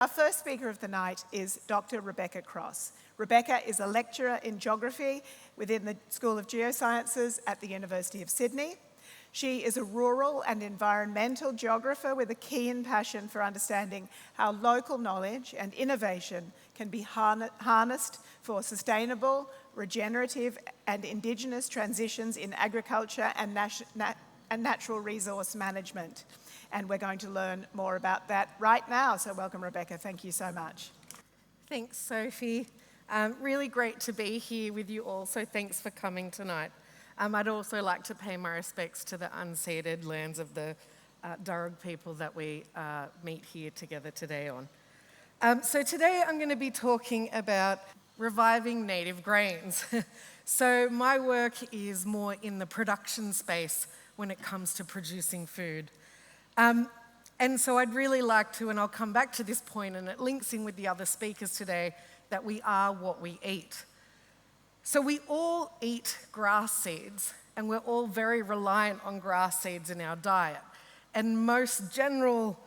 Our first speaker of the night is Dr Rebecca Cross. Rebecca is a lecturer in geography within the School of Geosciences at the University of Sydney. She is a rural and environmental geographer with a keen passion for understanding how local knowledge and innovation can be harnessed for sustainable, regenerative and Indigenous transitions in agriculture and natural resource management. And we're going to learn more about that right now. So welcome, Rebecca. Thank you so much. Thanks, Sophie. Really great to be here with you all, so thanks for coming tonight. I'd also like to pay my respects to the unceded lands of the Darug people that we meet here together today on. So today I'm going to be talking about reviving native grains. So my work is more in the production space when it comes to producing food. And so I'd really like to, and I'll come back to this point, and it links in with the other speakers today, that we are what we eat. So we all eat grass seeds, and we're all very reliant on grass seeds in our diet. And most general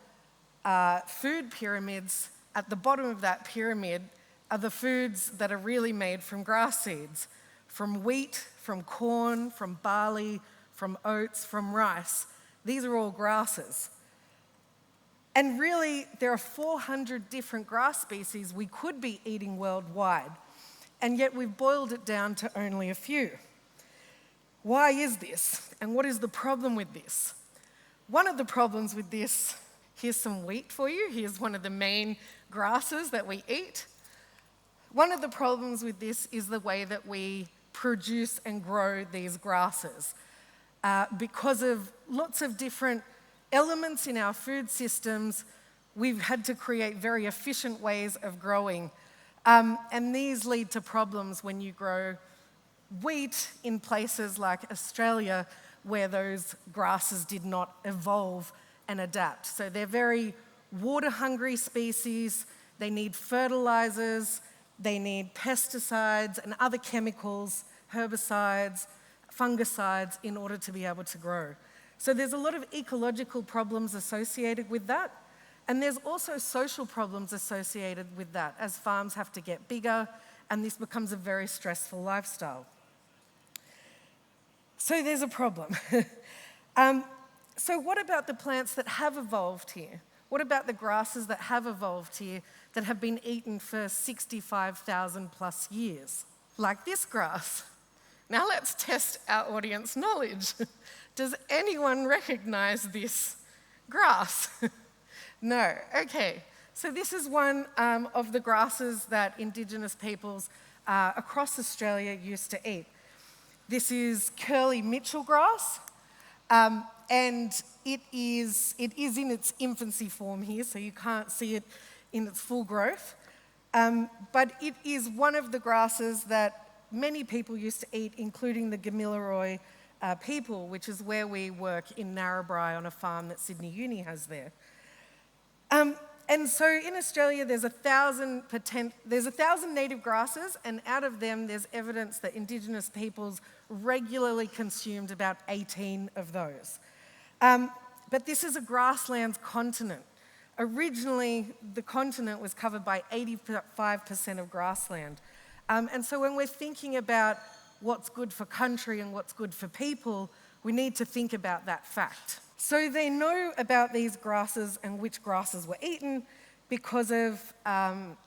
food pyramids, at the bottom of that pyramid, are the foods that are really made from grass seeds, from wheat, from corn, from barley, from oats, from rice. These are all grasses. And really, there are 400 different grass species we could be eating worldwide, and yet we've boiled it down to only a few. Why is this? And what is the problem with this? One of the problems with this, here's some wheat for you. Here's one of the main grasses that we eat. One of the problems with this is the way that we produce and grow these grasses. Because of lots of different elements in our food systems, we've had to create very efficient ways of growing. And these lead to problems when you grow wheat in places like Australia, where those grasses did not evolve and adapt. So they're very water-hungry species. They need fertilizers, they need pesticides and other chemicals, herbicides, fungicides, in order to be able to grow. So there's a lot of ecological problems associated with that. And there's also social problems associated with that, as farms have to get bigger, and this becomes a very stressful lifestyle. So there's a problem. So what about the plants that have evolved here? What about the grasses that have evolved here that have been eaten for 65,000 plus years? Like this grass. Now let's test our audience knowledge. Does anyone recognize this grass? No. Okay. So this is one of the grasses that Indigenous peoples across Australia used to eat. This is curly Mitchell grass, and it is in its infancy form here, so you can't see it in its full growth. But it is one of the grasses that many people used to eat, including the Gamilaroi people, which is where we work in Narrabri on a farm that Sydney Uni has there. And so in Australia, there's 1,000 native grasses, and out of them, there's evidence that Indigenous peoples regularly consumed about 18 of those. But this is a grasslands continent. Originally, the continent was covered by 85% of grassland. And so when we're thinking about what's good for country and what's good for people, we need to think about that fact. So they know about these grasses and which grasses were eaten because of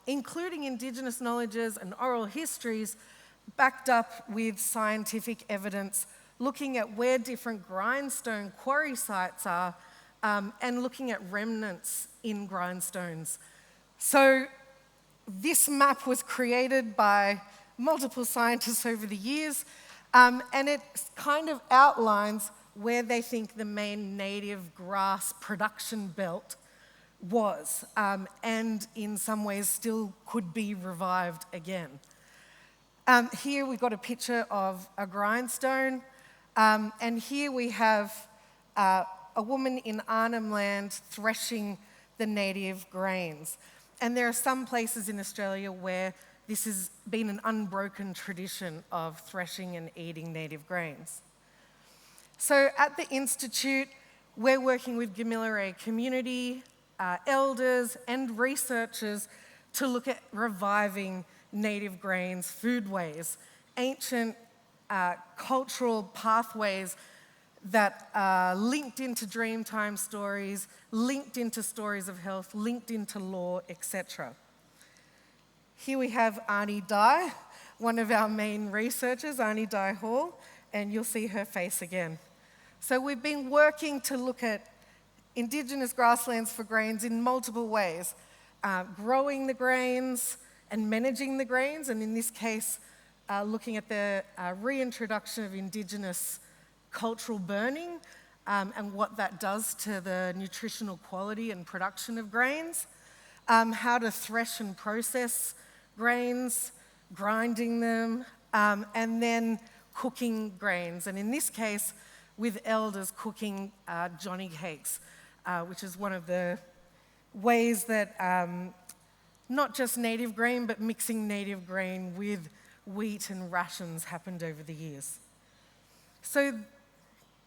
including Indigenous knowledges and oral histories backed up with scientific evidence, looking at where different grindstone quarry sites are and looking at remnants in grindstones. So this map was created by multiple scientists over the years, and it kind of outlines where they think the main native grass production belt was, and in some ways still could be revived again. Here we've got a picture of a grindstone, and here we have a woman in Arnhem Land threshing the native grains. And there are some places in Australia where this has been an unbroken tradition of threshing and eating native grains. So at the Institute, we're working with Gamilaroi community, elders and researchers to look at reviving native grains foodways, ancient cultural pathways that are linked into Dreamtime stories, linked into stories of health, linked into law, etc. Here we have Arnie Dye, one of our main researchers, Arnie Dye Hall, and you'll see her face again. So we've been working to look at Indigenous grasslands for grains in multiple ways, growing the grains and managing the grains, and in this case, looking at the reintroduction of Indigenous cultural burning and what that does to the nutritional quality and production of grains, how to thresh and process grains, grinding them, and then cooking grains. And in this case, with elders cooking Johnny cakes, which is one of the ways that not just native grain, but mixing native grain with wheat and rations happened over the years. So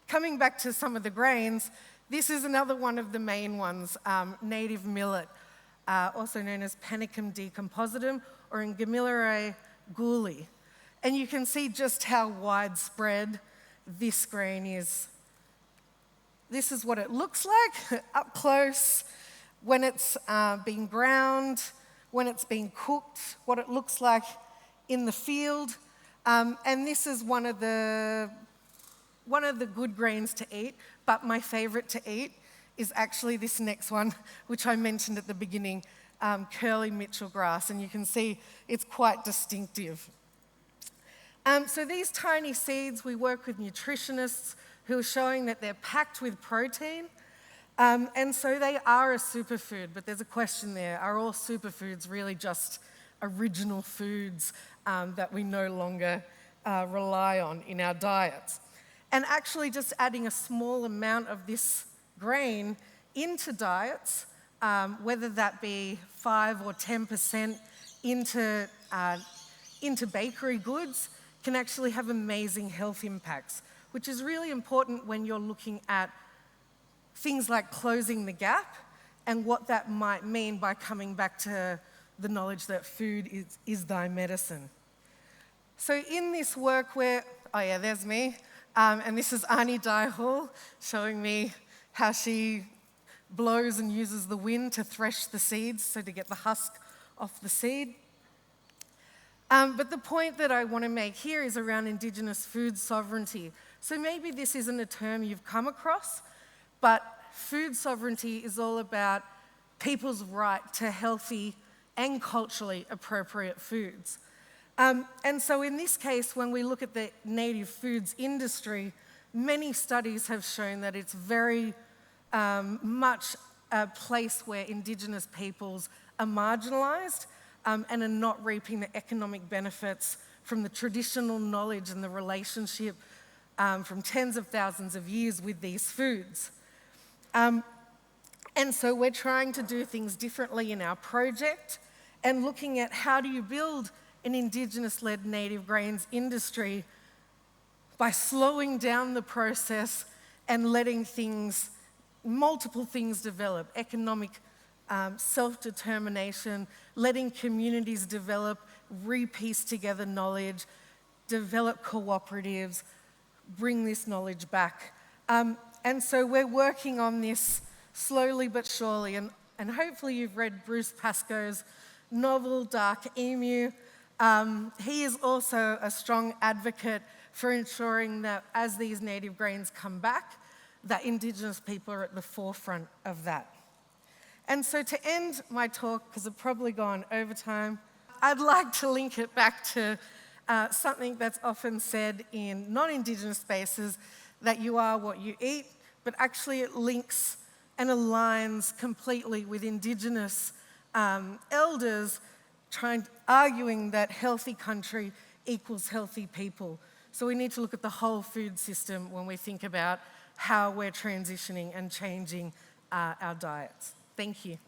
coming back to some of the grains, this is another one of the main ones, native millet, also known as Panicum decompositum, or in Gamilaroi, guli. And you can see just how widespread this grain is. This is what it looks like up close, when it's been ground, when it's been cooked, what it looks like in the field. And this is one of the good grains to eat, but my favorite to eat is actually this next one, which I mentioned at the beginning, curly Mitchell grass, and you can see it's quite distinctive. So these tiny seeds, we work with nutritionists who are showing that they're packed with protein, and so they are a superfood, but there's a question there. Are all superfoods really just original foods that we no longer rely on in our diets? And actually just adding a small amount of this grain into diets, whether that be 5 or 10% into bakery goods, can actually have amazing health impacts, which is really important when you're looking at things like closing the gap and what that might mean by coming back to the knowledge that food is thy medicine. So in this work where, oh yeah, there's me, and this is Arnie Dye Hall showing me how she blows and uses the wind to thresh the seeds, so to get the husk off the seed. But the point that I want to make here is around Indigenous food sovereignty. So maybe this isn't a term you've come across, but food sovereignty is all about people's right to healthy and culturally appropriate foods. And so in this case, when we look at the native foods industry, many studies have shown that it's very much a place where Indigenous peoples are marginalised and are not reaping the economic benefits from the traditional knowledge and the relationship from tens of thousands of years with these foods. And so we're trying to do things differently in our project and looking at how do you build an Indigenous-led native grains industry by slowing down the process and letting multiple things develop, economic self-determination, letting communities develop, re-piece together knowledge, develop cooperatives, bring this knowledge back. And so we're working on this slowly but surely, and hopefully you've read Bruce Pascoe's novel, Dark Emu. He is also a strong advocate for ensuring that as these native grains come back, that Indigenous people are at the forefront of that. And so to end my talk, because I've probably gone over time, I'd like to link it back to something that's often said in non-Indigenous spaces, that you are what you eat, but actually it links and aligns completely with Indigenous elders arguing that healthy country equals healthy people. So we need to look at the whole food system when we think about how we're transitioning and changing our diets. Thank you.